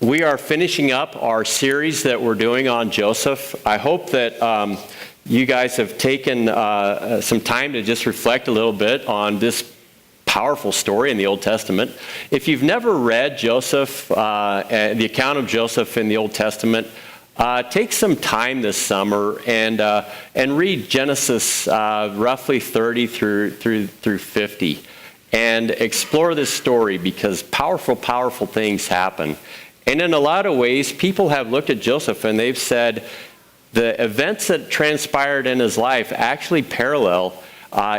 We are finishing up our series that we're doing on Joseph. I hope that you guys have taken some time to just reflect a little bit on this powerful story in the Old Testament. If you've never read Joseph, the account of Joseph in the Old Testament, take some time this summer and read Genesis roughly 30 through 50 and explore this story, because powerful things happen. And in a lot of ways, people have looked at Joseph and they've said the events that transpired in his life actually parallel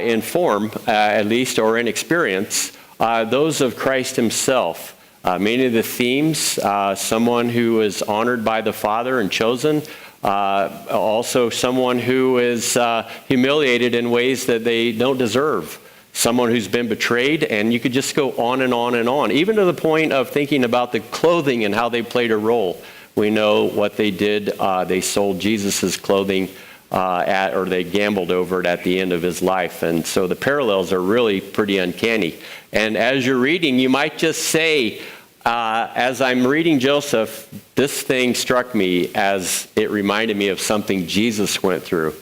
in form, at least, or in experience, those of Christ himself. Many of the themes, someone who is honored by the Father and chosen, also someone who is humiliated in ways that they don't deserve, someone who's been betrayed, and you could just go on and on and on, even to the point of thinking about the clothing and how they played a role. We know what they did. They sold Jesus' clothing or they gambled over it at the end of his life. And so the parallels are really pretty uncanny. And as you're reading, you might just say, as I'm reading Joseph, this thing struck me as it reminded me of something Jesus went through.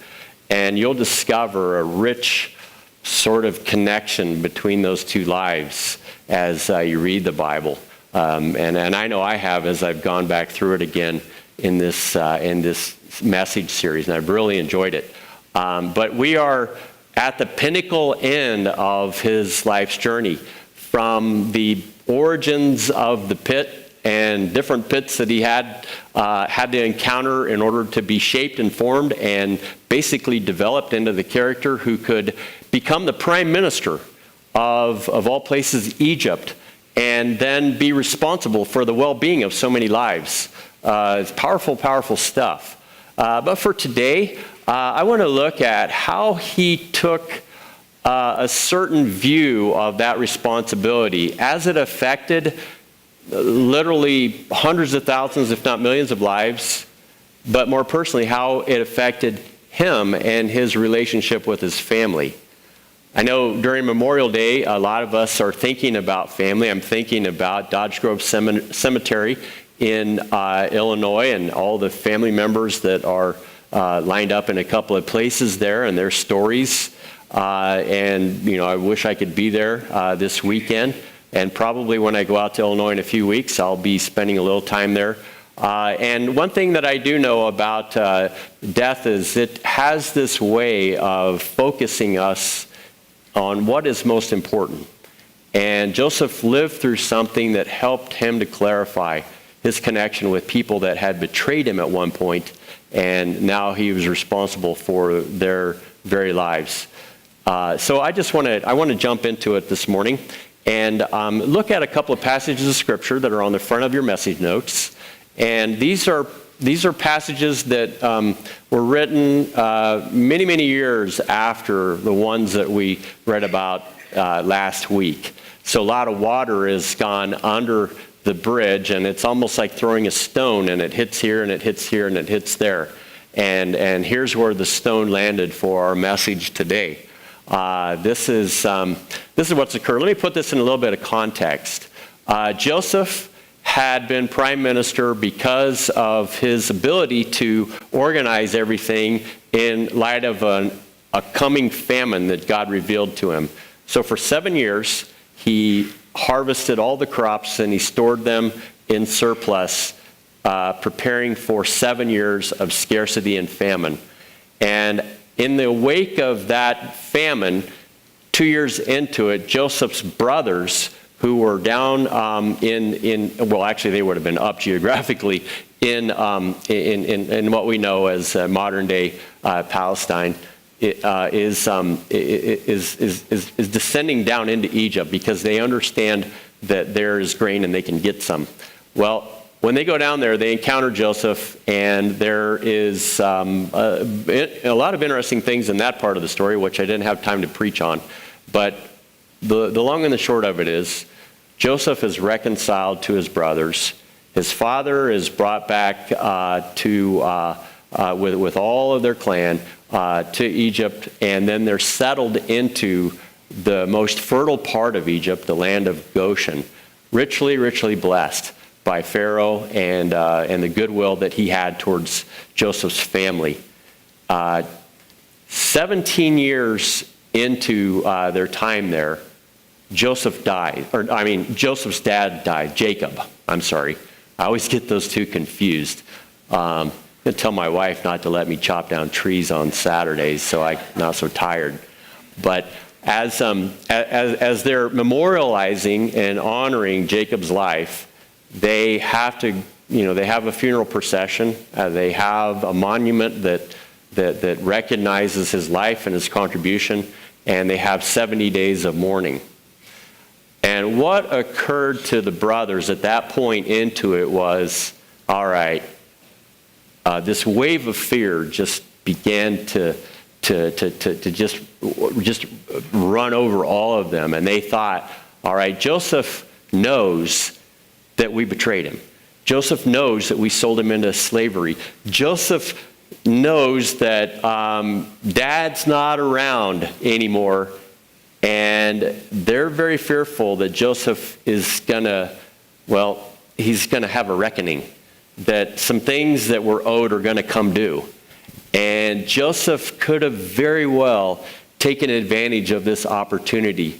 And you'll discover a rich sort of connection between those two lives as you read the Bible. And I know I have, as I've gone back through it again in this message series, and I've really enjoyed it. But we are at the pinnacle end of his life's journey, from the origins of the pit and different pits that he had to encounter in order to be shaped and formed and basically developed into the character who could become the prime minister of all places, Egypt, and then be responsible for the well-being of so many lives. It's powerful stuff. But for today, I want to look at how he took a certain view of that responsibility as it affected literally hundreds of thousands, if not millions of lives, but more personally, how it affected him and his relationship with his family. I know during Memorial Day, a lot of us are thinking about family. I'm thinking about Dodge Grove Cemetery in Illinois and all the family members that are lined up in a couple of places there and their stories. And, I wish I could be there this weekend. And probably when I go out to Illinois in a few weeks, I'll be spending a little time there. And one thing that I do know about death is it has this way of focusing us on what is most important. And Joseph lived through something that helped him to clarify his connection with people that had betrayed him at one point, and now he was responsible for their very lives. So I want to jump into it this morning and look at a couple of passages of Scripture that are on the front of your message notes. And these are passages that were written many years after the ones that we read about last week. So a lot of water has gone under the bridge, and it's almost like throwing a stone, and it hits here, and it hits here, and it hits there. And here's where the stone landed for our message today. This is what's occurred. Let me put this in a little bit of context. Joseph had been prime minister because of his ability to organize everything in light of a coming famine that God revealed to him. So for 7 years, he harvested all the crops and he stored them in surplus, preparing for 7 years of scarcity and famine. And in the wake of that famine, 2 years into it, Joseph's brothers, who were down actually they would have been up geographically in what we know as modern day Palestine, is descending down into Egypt because they understand that there is grain and they can get some. Well, when they go down there, they encounter Joseph, and there is a lot of interesting things in that part of the story, which I didn't have time to preach on. But the long and the short of it is, Joseph is reconciled to his brothers. His father is brought back with all of their clan to Egypt, and then they're settled into the most fertile part of Egypt, the land of Goshen, richly blessed by Pharaoh and the goodwill that he had towards Joseph's family. 17 years into their time there, Joseph's dad died, Jacob. I'm sorry. I always get those two confused. I tell my wife not to let me chop down trees on Saturdays, so I'm not so tired. But as they're memorializing and honoring Jacob's life, they have to, they have a funeral procession. They have a monument that recognizes his life and his contribution, and they have 70 days of mourning. And what occurred to the brothers at that point into it was, all right, this wave of fear just began to just run over all of them. And they thought, all right, Joseph knows that we betrayed him. Joseph knows that we sold him into slavery. Joseph knows that Dad's not around anymore. And they're very fearful that Joseph is he's going to have a reckoning, that some things that were owed are going to come due. And Joseph could have very well taken advantage of this opportunity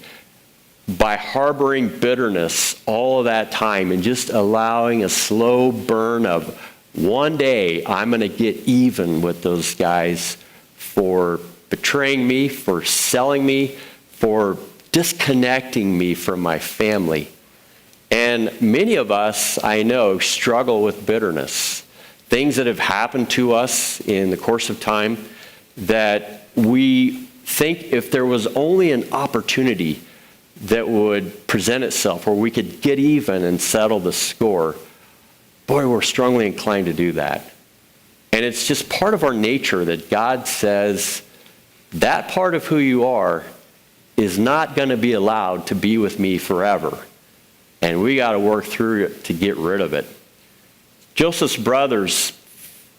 by harboring bitterness all of that time and just allowing a slow burn of, one day I'm going to get even with those guys for betraying me, for selling me, for disconnecting me from my family. And many of us, I know, struggle with bitterness. Things that have happened to us in the course of time that we think if there was only an opportunity that would present itself where we could get even and settle the score, boy, we're strongly inclined to do that. And it's just part of our nature that God says, that part of who you are is not going to be allowed to be with me forever. And we got to work through it to get rid of it. Joseph's brothers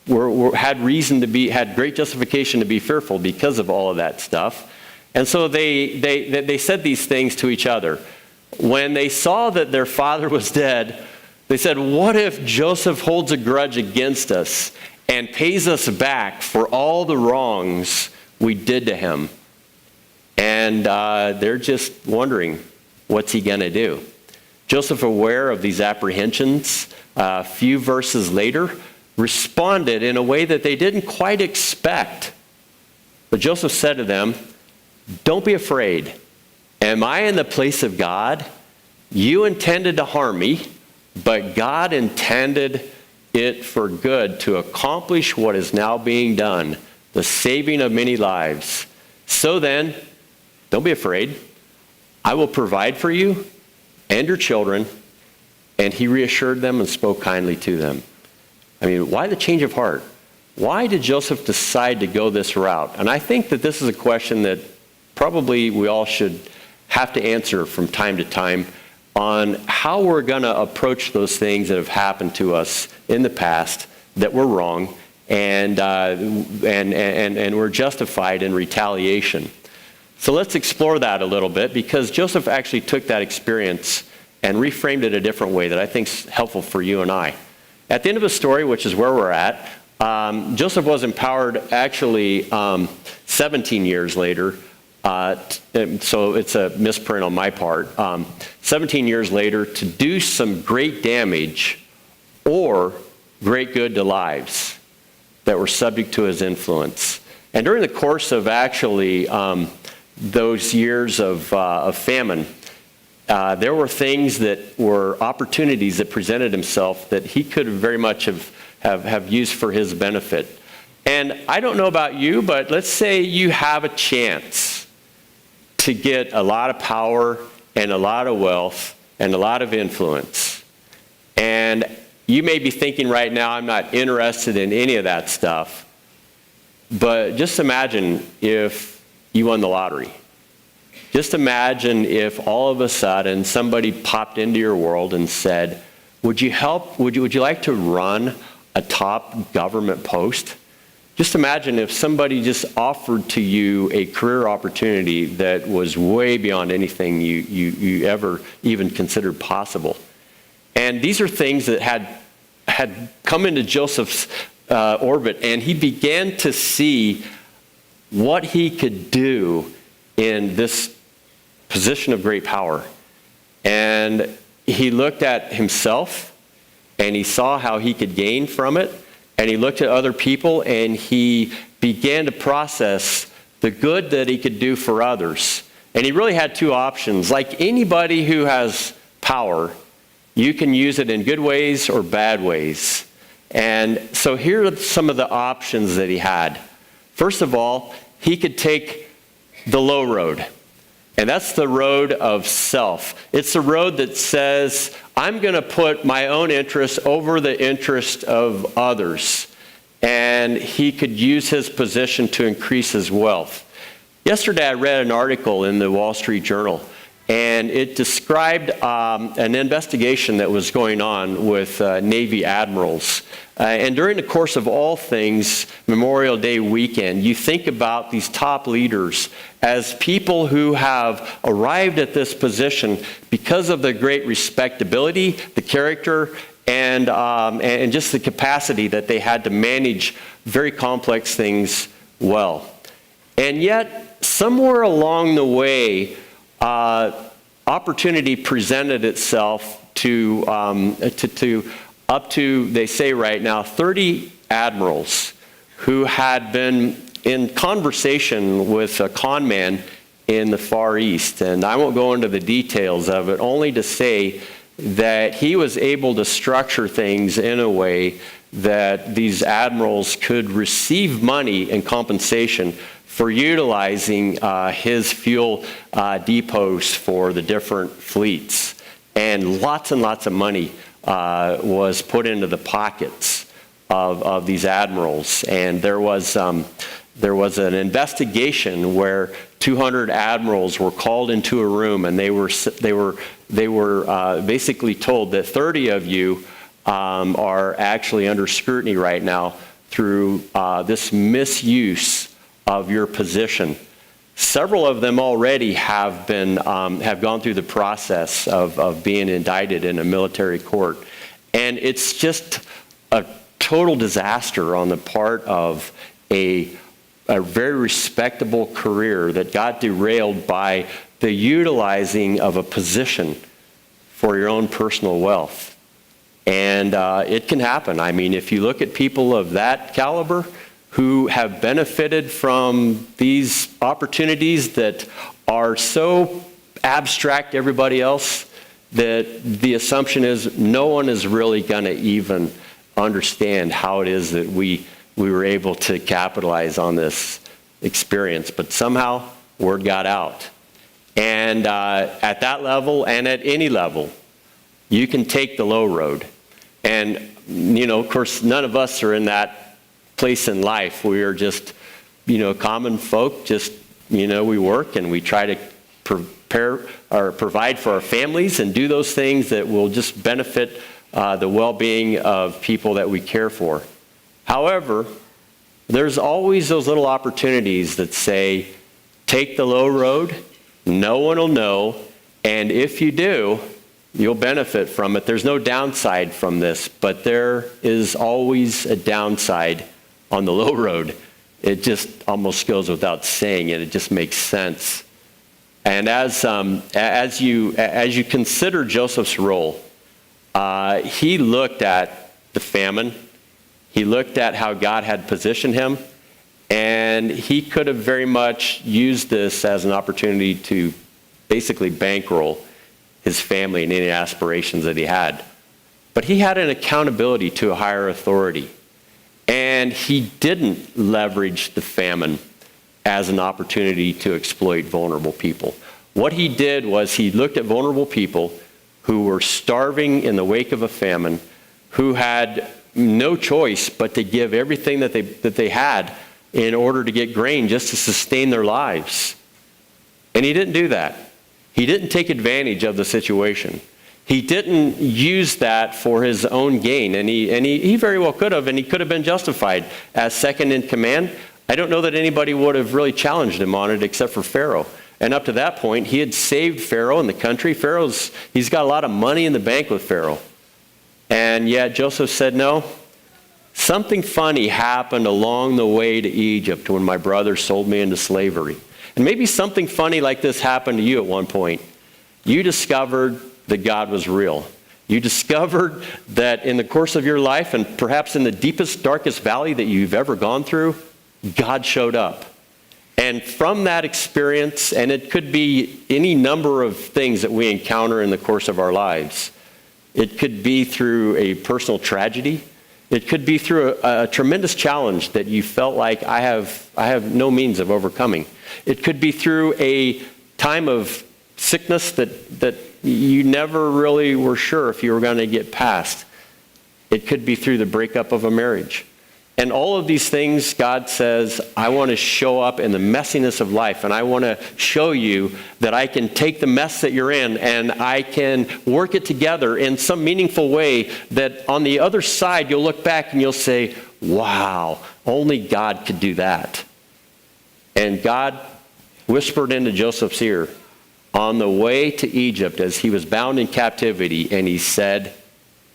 had great justification to be fearful because of all of that stuff. And so they said these things to each other. When they saw that their father was dead, they said, what if Joseph holds a grudge against us and pays us back for all the wrongs we did to him? And they're just wondering, what's he going to do? Joseph, aware of these apprehensions, a few verses later, responded in a way that they didn't quite expect. But Joseph said to them, don't be afraid. Am I in the place of God? You intended to harm me, but God intended it for good to accomplish what is now being done, the saving of many lives. So then, don't be afraid. I will provide for you and your children. And he reassured them and spoke kindly to them. I mean, why the change of heart? Why did Joseph decide to go this route? And I think that this is a question that probably we all should have to answer from time to time on how we're going to approach those things that have happened to us in the past that were wrong and were justified in retaliation. So let's explore that a little bit, because Joseph actually took that experience and reframed it a different way that I think is helpful for you and I. At the end of the story, which is where we're at, Joseph was empowered actually 17 years later. So it's a misprint on my part. 17 years later to do some great damage or great good to lives that were subject to his influence. And during the course of actually those years of famine, there were things that were opportunities that presented himself that he could very much have used for his benefit. And I don't know about you, but let's say you have a chance to get a lot of power and a lot of wealth and a lot of influence. And you may be thinking right now, I'm not interested in any of that stuff. But just imagine if you won the lottery. Just imagine if all of a sudden somebody popped into your world and said, would you like to run a top government post? Just imagine if somebody just offered to you a career opportunity that was way beyond anything you ever even considered possible. And these are things that had come into Joseph's orbit, and he began to see what he could do in this position of great power. And he looked at himself, and he saw how he could gain from it, and he looked at other people, and he began to process the good that he could do for others. And he really had two options. Like anybody who has power, you can use it in good ways or bad ways. And so here are some of the options that he had. First of all, he could take the low road. And that's the road of self. It's the road that says, I'm going to put my own interest over the interest of others. And he could use his position to increase his wealth. Yesterday I read an article in the Wall Street Journal, and it described an investigation that was going on with Navy admirals. And during the course of all things, Memorial Day weekend, you think about these top leaders as people who have arrived at this position because of the great respectability, the character, and just the capacity that they had to manage very complex things well. And yet, somewhere along the way, opportunity presented itself to up to, they say right now, 30 admirals who had been in conversation with a con man in the Far East. And I won't go into the details of it, only to say that he was able to structure things in a way that these admirals could receive money and compensation for utilizing his fuel depots for the different fleets. And lots of money was put into the pockets of these admirals. And there was an investigation where 200 admirals were called into a room, and they were basically told that 30 of you are actually under scrutiny right now through this misuse of your position. Several of them already have gone through the process of being indicted in a military court. And it's just a total disaster on the part of a very respectable career that got derailed by the utilizing of a position for your own personal wealth. And it can happen. I mean, if you look at people of that caliber who have benefited from these opportunities that are so abstract to everybody else that the assumption is no one is really going to even understand how it is that we were able to capitalize on this experience. But somehow word got out. And at that level and at any level, you can take the low road. And, you know, of course, none of us are in that place in life. We are just, common folk. Just, we work and we try to prepare or provide for our families and do those things that will just benefit the well-being of people that we care for. However, there's always those little opportunities that say, take the low road, no one will know, and if you do, you'll benefit from it. There's no downside from this, but there is always a downside on the low road. It just almost goes without saying, and it just makes sense. And as you consider Joseph's role, he looked at the famine. He looked at how God had positioned him, and he could have very much used this as an opportunity to basically bankroll his family and any aspirations that he had. But he had an accountability to a higher authority. And he didn't leverage the famine as an opportunity to exploit vulnerable people. What he did was he looked at vulnerable people who were starving in the wake of a famine, who had no choice but to give everything that they had in order to get grain just to sustain their lives. And he didn't do that. He didn't take advantage of the situation. He didn't use that for his own gain, and he very well could have, and he could have been justified as second in command. I don't know that anybody would have really challenged him on it except for Pharaoh. And up to that point, he had saved Pharaoh and the country. He's got a lot of money in the bank with Pharaoh. And yet Joseph said, no, something funny happened along the way to Egypt when my brothers sold me into slavery. And maybe something funny like this happened to you at one point. You discovered that God was real. You discovered that in the course of your life, and perhaps in the deepest, darkest valley that you've ever gone through, God showed up. And from that experience, and it could be any number of things that we encounter in the course of our lives. It could be through a personal tragedy. It could be through a tremendous challenge that you felt like I have no means of overcoming. It could be through a time of sickness that you never really were sure if you were going to get past. It could be through the breakup of a marriage. And all of these things, God says, I want to show up in the messiness of life, and I want to show you that I can take the mess that you're in and I can work it together in some meaningful way that on the other side you'll look back and you'll say, wow, only God could do that. And God whispered into Joseph's ear on the way to Egypt as he was bound in captivity, and he said,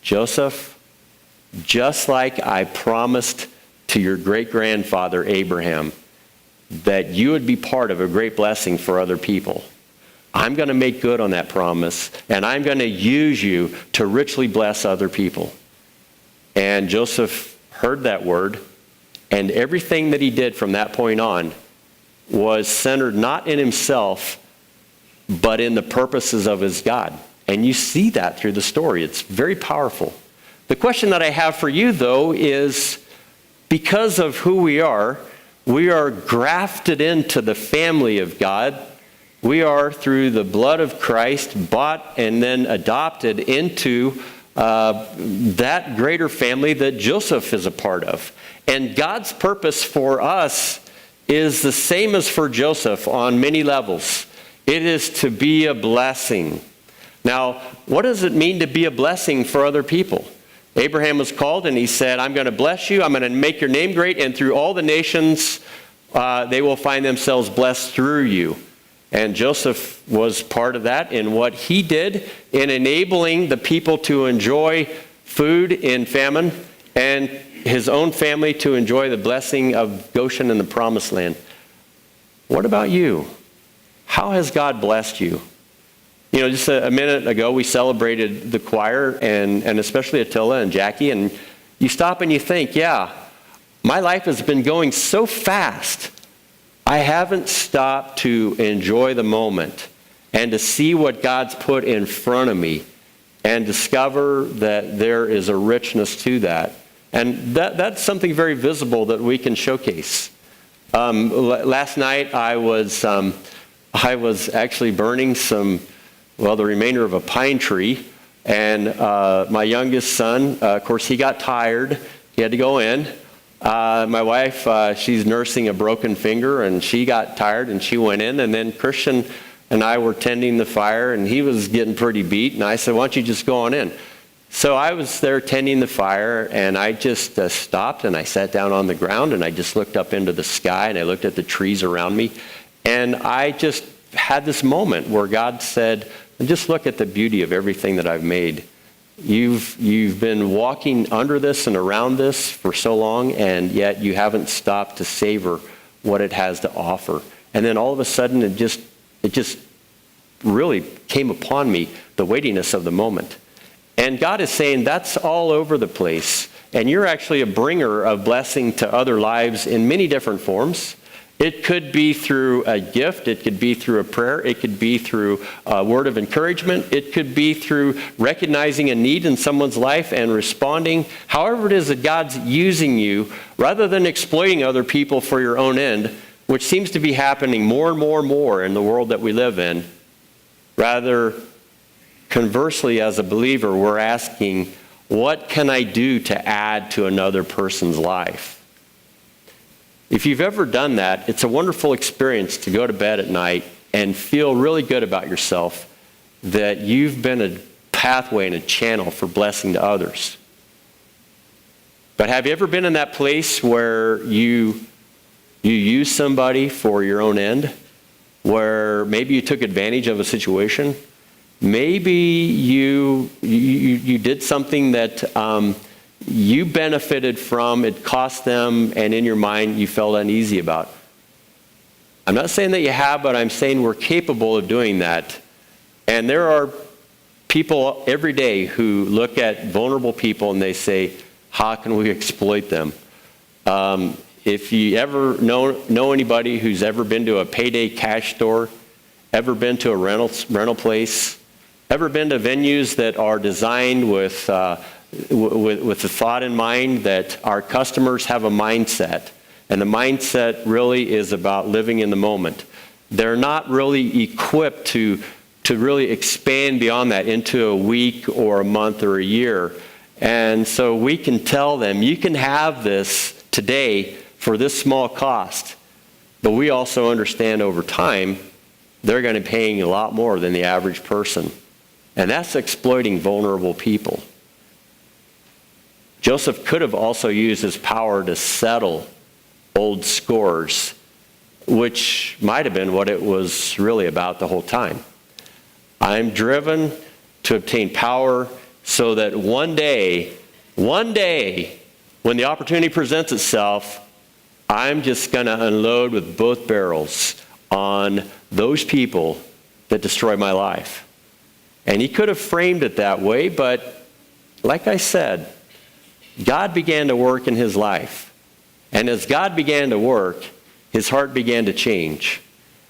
Joseph, just like I promised to your great-grandfather Abraham that you would be part of a great blessing for other people, I'm going to make good on that promise, and I'm going to use you to richly bless other people. And Joseph heard that word, and everything that he did from that point on was centered not in himself, but in the purposes of his God. And you see that through the story. It's very powerful. The question that I have for you, though, is because of who we are grafted into the family of God. We are, through the blood of Christ, bought and then adopted into that greater family that Joseph is a part of. And God's purpose for us is the same as for Joseph on many levels. It is to be a blessing. Now, what does it mean to be a blessing for other people? Abraham was called and he said, I'm going to bless you, I'm going to make your name great, and through all the nations they will find themselves blessed through you. And Joseph was part of that in what he did in enabling the people to enjoy food in famine and his own family to enjoy the blessing of Goshen and the Promised Land. What about you? How has God blessed you? You know, just a minute ago, we celebrated the choir, and especially Attila and Jackie, and you stop and you think, yeah, my life has been going so fast. I haven't stopped to enjoy the moment and to see what God's put in front of me and discover that there is a richness to that. And that's something very visible that we can showcase. Last night, I was actually burning the remainder of a pine tree, and my youngest son, of course, he got tired. He had to go in. My wife, she's nursing a broken finger, and she got tired, and she went in. And then Christian and I were tending the fire, and he was getting pretty beat. And I said, why don't you just go on in? So I was there tending the fire, and I just stopped, and I sat down on the ground, and I just looked up into the sky, and I looked at the trees around me. And I just had this moment where God said, just look at the beauty of everything that I've made. You've been walking under this and around this for so long, and yet you haven't stopped to savor what it has to offer. And then all of a sudden, it just really came upon me, the weightiness of the moment. And God is saying, that's all over the place. And you're actually a bringer of blessing to other lives in many different forms. It could be through a gift. It could be through a prayer. It could be through a word of encouragement. It could be through recognizing a need in someone's life and responding. However it is that God's using you, rather than exploiting other people for your own end, which seems to be happening more and more and more in the world that we live in, rather, conversely, as a believer, we're asking, what can I do to add to another person's life? If you've ever done that, it's a wonderful experience to go to bed at night and feel really good about yourself that you've been a pathway and a channel for blessing to others. But have you ever been in that place where you use somebody for your own end, where maybe you took advantage of a situation, Maybe you did something that you benefited from, it cost them, and in your mind you felt uneasy about. I'm not saying that you have, but I'm saying we're capable of doing that. And there are people every day who look at vulnerable people and they say, how can we exploit them? If you ever know anybody who's ever been to a payday cash store, ever been to a rental place, ever been to venues that are designed with the thought in mind that our customers have a mindset, and the mindset really is about living in the moment. They're not really equipped to really expand beyond that into a week or a month or a year. And so we can tell them, you can have this today for this small cost, but we also understand over time they're going to be paying a lot more than the average person. And that's exploiting vulnerable people. Joseph could have also used his power to settle old scores, which might have been what it was really about the whole time. I'm driven to obtain power so that one day, when the opportunity presents itself, I'm just going to unload with both barrels on those people that destroy my life. And he could have framed it that way, but like I said, God began to work in his life. And as God began to work, his heart began to change.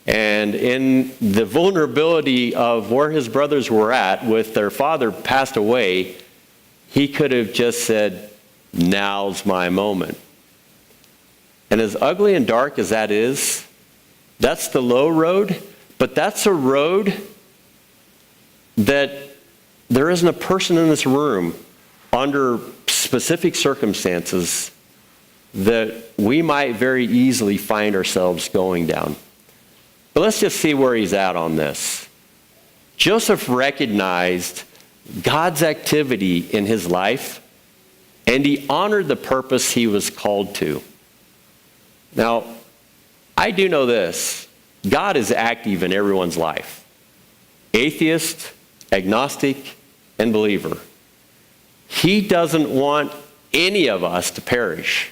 And in the vulnerability of where his brothers were at with their father passed away, he could have just said, now's my moment. And as ugly and dark as that is, that's the low road, but that's a road that there isn't a person in this room under specific circumstances that we might very easily find ourselves going down. But let's just see where he's at on this. Joseph recognized God's activity in his life, and he honored the purpose he was called to. Now, I do know this. God is active in everyone's life. Atheist, agnostic, and believer. He doesn't want any of us to perish.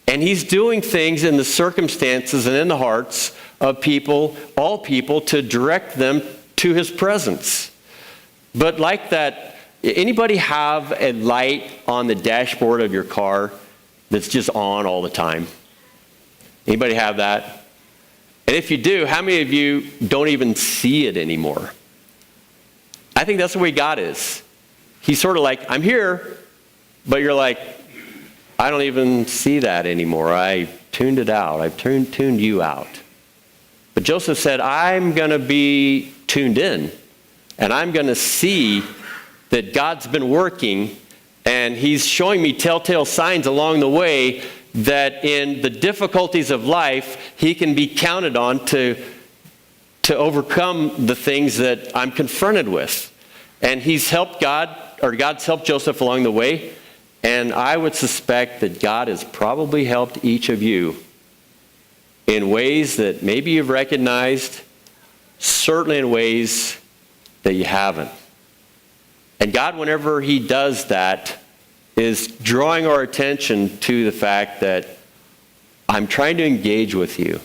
And he's doing things in the circumstances and in the hearts of people, all people, to direct them to his presence. But like that, anybody have a light on the dashboard of your car that's just on all the time? Anybody have that? And if you do, how many of you don't even see it anymore? I think that's the way God is. He's sort of like, I'm here, but you're like, I don't even see that anymore. I tuned it out. I've tuned you out. But Joseph said, I'm going to be tuned in, and I'm going to see that God's been working, and he's showing me telltale signs along the way that in the difficulties of life, he can be counted on to overcome the things that I'm confronted with. And he's helped God's helped Joseph along the way. And I would suspect that God has probably helped each of you in ways that maybe you've recognized, certainly in ways that you haven't. And God, whenever he does that, is drawing our attention to the fact that I'm trying to engage with you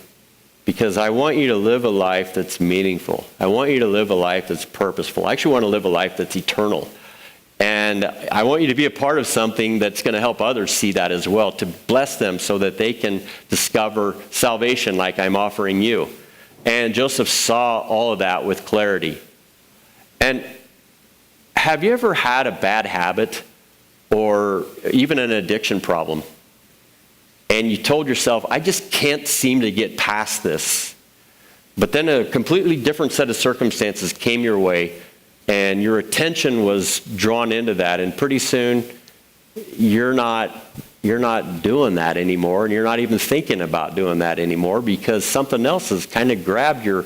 because I want you to live a life that's meaningful. I want you to live a life that's purposeful. I actually want to live a life that's eternal. And I want you to be a part of something that's going to help others see that as well, to bless them so that they can discover salvation like I'm offering you. And Joseph saw all of that with clarity. And have you ever had a bad habit or even an addiction problem? And you told yourself, I just can't seem to get past this. But then a completely different set of circumstances came your way, and your attention was drawn into that, and pretty soon you're not doing that anymore, and you're not even thinking about doing that anymore because something else has kind of grabbed your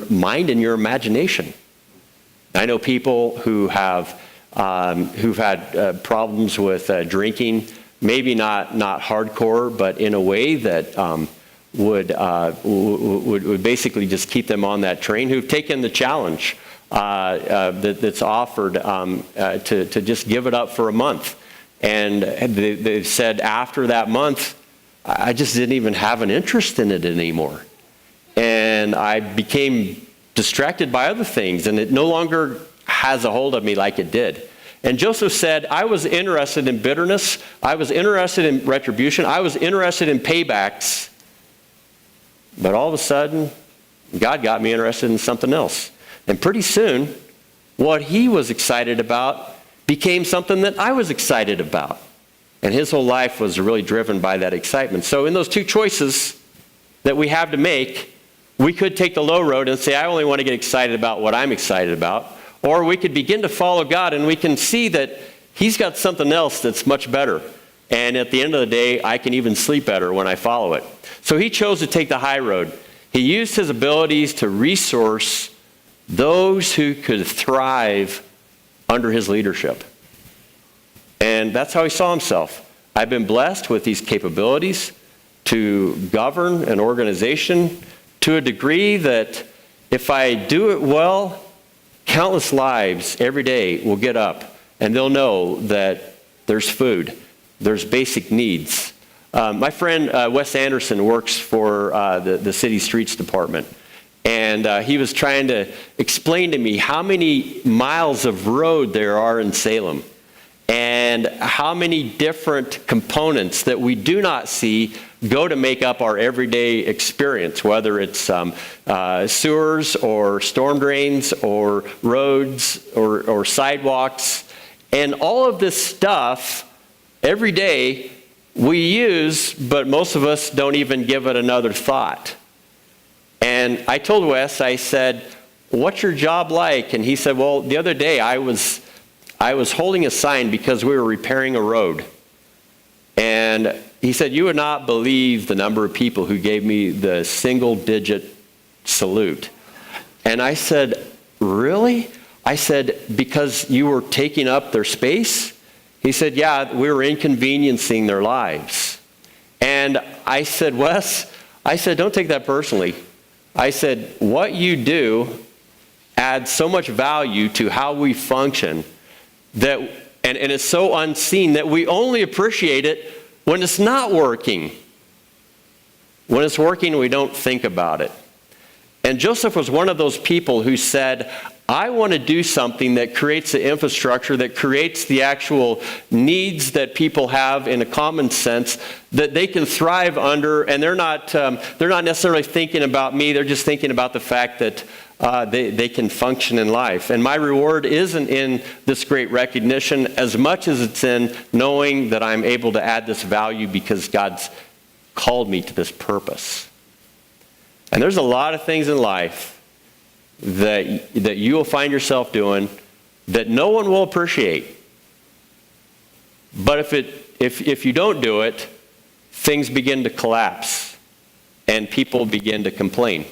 mind and your imagination. I know people who've had problems with drinking, maybe not hardcore, but in a way that would basically just keep them on that train, who've taken the challenge that's offered to just give it up for a month. And they said after that month, I just didn't even have an interest in it anymore. And I became distracted by other things, and it no longer has a hold of me like it did. And Joseph said, I was interested in bitterness. I was interested in retribution. I was interested in paybacks. But all of a sudden, God got me interested in something else. And pretty soon, what he was excited about became something that I was excited about. And his whole life was really driven by that excitement. So in those two choices that we have to make, we could take the low road and say, I only want to get excited about what I'm excited about. Or we could begin to follow God, and we can see that he's got something else that's much better. And at the end of the day, I can even sleep better when I follow it. So he chose to take the high road. He used his abilities to resource those who could thrive under his leadership. And that's how he saw himself. I've been blessed with these capabilities to govern an organization to a degree that if I do it well, countless lives every day will get up and they'll know that there's food, there's basic needs. My friend Wes Anderson works for the city streets department. And he was trying to explain to me how many miles of road there are in Salem and how many different components that we do not see go to make up our everyday experience, whether it's sewers or storm drains or roads or sidewalks. And all of this stuff every day we use, but most of us don't even give it another thought. And I told Wes, I said, what's your job like? And he said, well, the other day I was holding a sign because we were repairing a road. And he said, you would not believe the number of people who gave me the single-digit salute. And I said, really? I said, because you were taking up their space? He said, yeah, we were inconveniencing their lives. And I said, Wes, I said, don't take that personally. I said, what you do adds so much value to how we function that, and it's so unseen that we only appreciate it when it's not working. When it's working, we don't think about it. And Joseph was one of those people who said, I want to do something that creates the infrastructure, that creates the actual needs that people have in a common sense, that they can thrive under, and they're not necessarily thinking about me, they're just thinking about the fact that they can function in life. And my reward isn't in this great recognition as much as it's in knowing that I'm able to add this value because God's called me to this purpose. And there's a lot of things in life that you will find yourself doing that no one will appreciate. But if you don't do it, things begin to collapse and people begin to complain.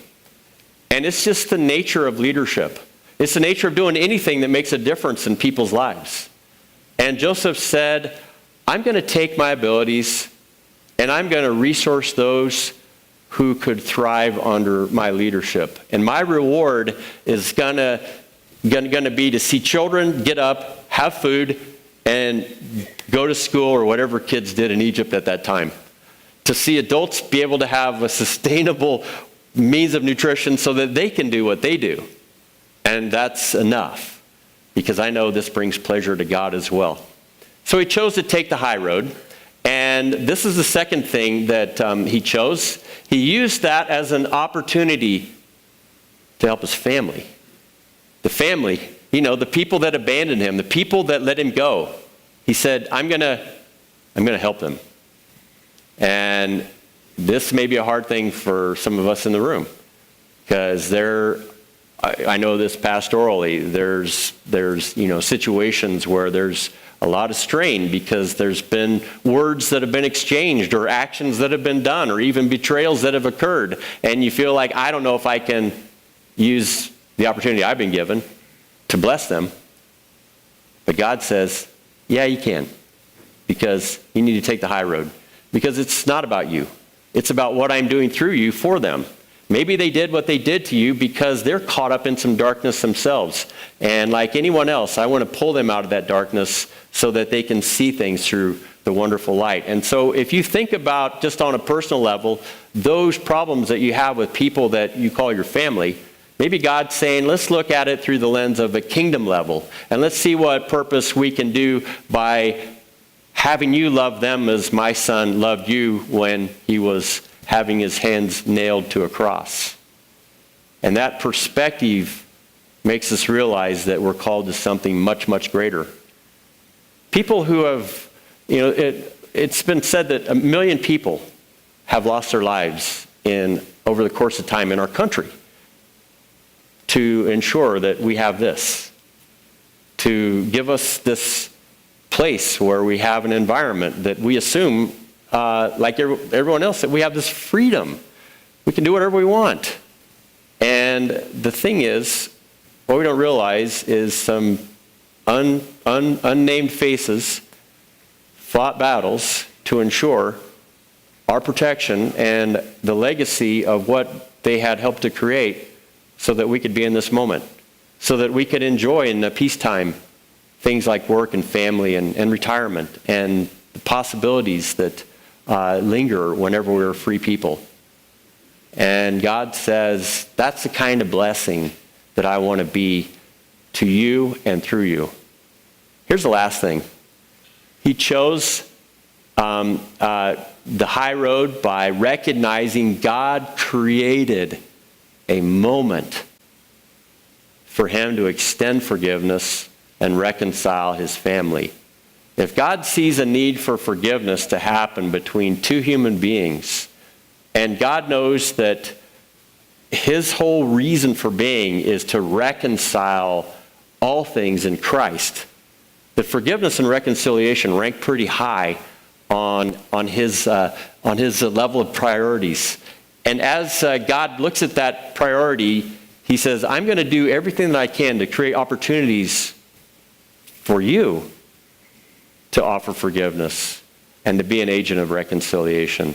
And it's just the nature of leadership. It's the nature of doing anything that makes a difference in people's lives. And Joseph said, I'm going to take my abilities and I'm going to resource those who could thrive under my leadership. And my reward is going to be to see children get up, have food, and go to school or whatever kids did in Egypt at that time. To see adults be able to have a sustainable means of nutrition so that they can do what they do. And that's enough, because I know this brings pleasure to God as well. So he chose to take the high road. And this is the second thing that he chose. He used that as an opportunity to help his family. The family, the people that abandoned him, the people that let him go. He said, I'm going to help them. And this may be a hard thing for some of us in the room, because I know this pastorally, there's situations where there's a lot of strain because there's been words that have been exchanged or actions that have been done or even betrayals that have occurred. And you feel like, I don't know if I can use the opportunity I've been given to bless them. But God says, yeah, you can, because you need to take the high road, because it's not about you. It's about what I'm doing through you for them. Maybe they did what they did to you because they're caught up in some darkness themselves. And like anyone else, I want to pull them out of that darkness so that they can see things through the wonderful light. And so if you think about, just on a personal level, those problems that you have with people that you call your family, maybe God's saying, let's look at it through the lens of a kingdom level. And let's see what purpose we can do by having you love them as my son loved you when he was having his hands nailed to a cross. And that perspective makes us realize that we're called to something much, much greater. People who have, it's been said that 1 million people have lost their lives over the course of time in our country to ensure that we have this, to give us this place where we have an environment that we assume, like everyone else, that we have this freedom. We can do whatever we want. And the thing is, what we don't realize is some unnamed faces fought battles to ensure our protection and the legacy of what they had helped to create so that we could be in this moment, so that we could enjoy in the peacetime things like work and family and retirement and the possibilities that linger whenever we're free people. And God says, that's the kind of blessing that I want to be to you and through you. Here's the last thing. He chose the high road by recognizing God created a moment for him to extend forgiveness and reconcile his family. If God sees a need for forgiveness to happen between two human beings, and God knows that his whole reason for being is to reconcile all things in Christ, the forgiveness and reconciliation rank pretty high on his level of priorities. And as God looks at that priority, he says, I'm going to do everything that I can to create opportunities for you to offer forgiveness and to be an agent of reconciliation.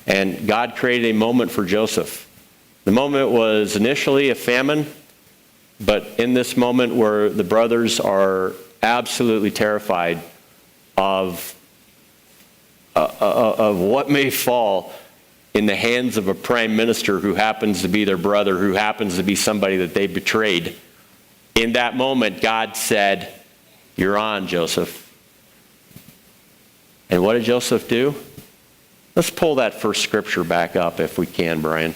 And God created a moment for Joseph. The moment was initially a famine, but in this moment where the brothers are absolutely terrified of what may fall in the hands of a prime minister who happens to be their brother, who happens to be somebody that they betrayed. In that moment, God said, you're on, Joseph. And what did Joseph do? Let's pull that first scripture back up if we can, Brian.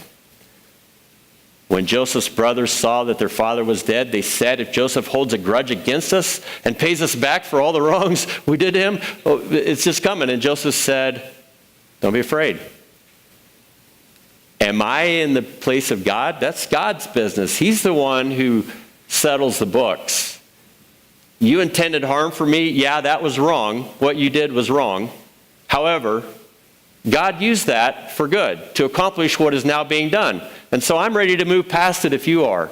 When Joseph's brothers saw that their father was dead, they said, if Joseph holds a grudge against us and pays us back for all the wrongs we did to him, it's just coming. And Joseph said, don't be afraid. Am I in the place of God? That's God's business. He's the one who settles the books. You intended harm for me? Yeah, that was wrong. What you did was wrong. However, God used that for good, to accomplish what is now being done. And so I'm ready to move past it if you are,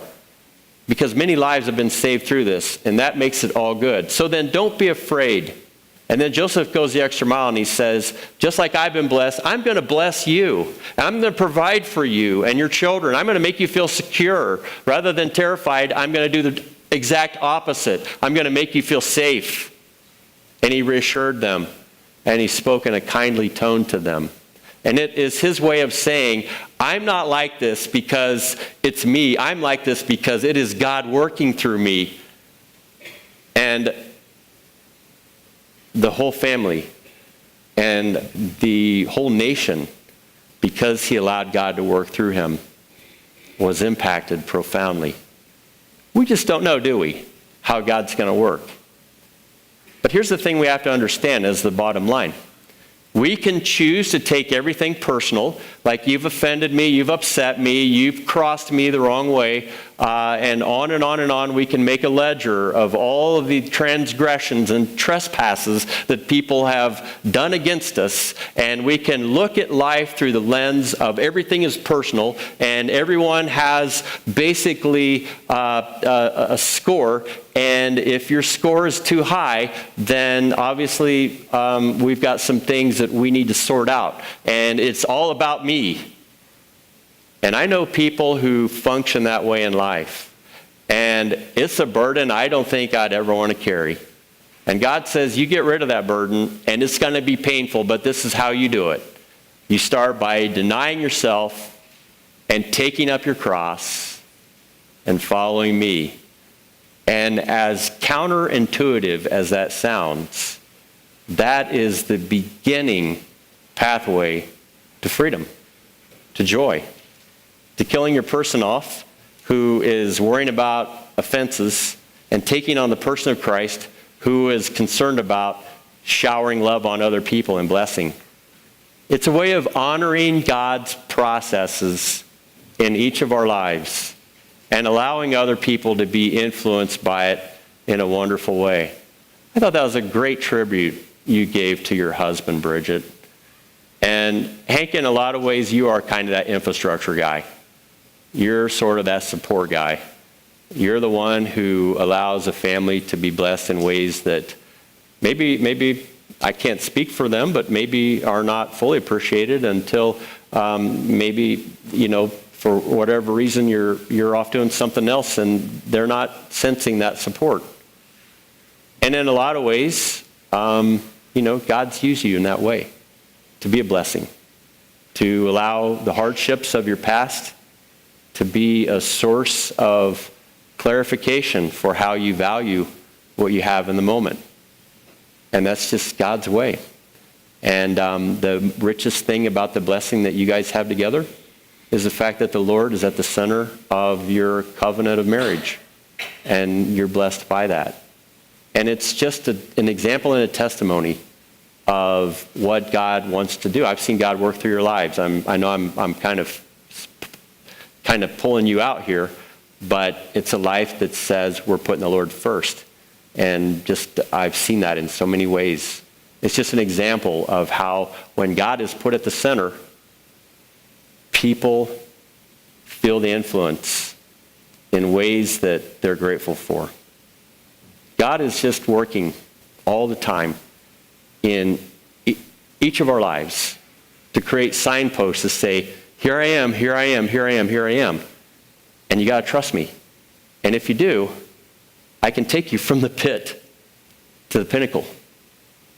because many lives have been saved through this, and that makes it all good. So then don't be afraid. And then Joseph goes the extra mile and he says, just like I've been blessed, I'm going to bless you. I'm going to provide for you and your children. I'm going to make you feel secure. Rather than terrified, I'm going to do the exact opposite. I'm going to make you feel safe. And he reassured them, and he spoke in a kindly tone to them. And it is his way of saying, I'm not like this because it's me. I'm like this because it is God working through me. And the whole family and the whole nation, because he allowed God to work through him, was impacted profoundly. We just don't know, do we, how God's going to work. But here's the thing we have to understand as the bottom line. We can choose to take everything personal, like you've offended me, you've upset me, you've crossed me the wrong way, and on and on and on. We can make a ledger of all of the transgressions and trespasses that people have done against us, and we can look at life through the lens of everything is personal, and everyone has basically a score. And if your score is too high, then obviously we've got some things that we need to sort out. And it's all about me. And I know people who function that way in life. And it's a burden I don't think I'd ever want to carry. And God says, you get rid of that burden, and it's going to be painful, but this is how you do it. You start by denying yourself and taking up your cross and following me. And as counterintuitive as that sounds, that is the beginning pathway to freedom, to joy, to killing your person off who is worrying about offenses and taking on the person of Christ who is concerned about showering love on other people and blessing. It's a way of honoring God's processes in each of our lives and allowing other people to be influenced by it in a wonderful way. I thought that was a great tribute you gave to your husband, Bridget. And Hank, in a lot of ways, you are kind of that infrastructure guy. You're sort of that support guy. You're the one who allows a family to be blessed in ways that maybe I can't speak for them, but maybe are not fully appreciated until maybe, for whatever reason you're off doing something else and they're not sensing that support. And in a lot of ways, God's used you in that way to be a blessing, to allow the hardships of your past to be a source of clarification for how you value what you have in the moment. And that's just God's way. And the richest thing about the blessing that you guys have together is the fact that the Lord is at the center of your covenant of marriage. And you're blessed by that. And it's just an example and a testimony of what God wants to do. I've seen God work through your lives. I know I'm kind of pulling you out here, but it's a life that says we're putting the Lord first. And just I've seen that in so many ways. It's just an example of how when God is put at the center, people feel the influence in ways that they're grateful for. God is just working all the time in each of our lives to create signposts to say, here I am, here I am, here I am, here I am. And you got to trust me. And if you do, I can take you from the pit to the pinnacle,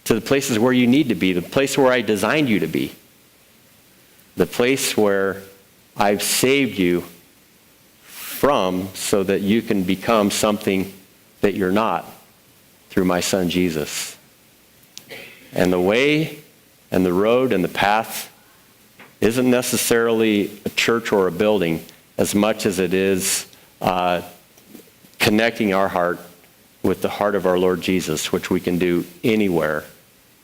to the places where you need to be, the place where I designed you to be, the place where I've saved you from so that you can become something that you're not through my son Jesus. And the way and the road and the path isn't necessarily a church or a building as much as it is connecting our heart with the heart of our Lord Jesus, which we can do anywhere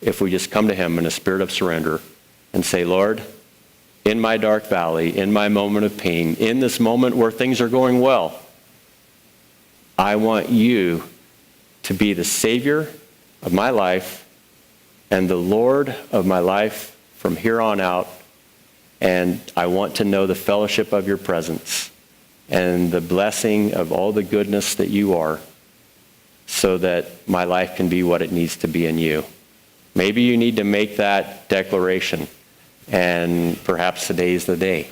if we just come to him in a spirit of surrender and say, Lord, in my dark valley, in my moment of pain, in this moment where things are going well, I want you to be the Savior of my life and the Lord of my life from here on out. And I want to know the fellowship of your presence and the blessing of all the goodness that you are so that my life can be what it needs to be in you. Maybe you need to make that declaration, and perhaps today is the day.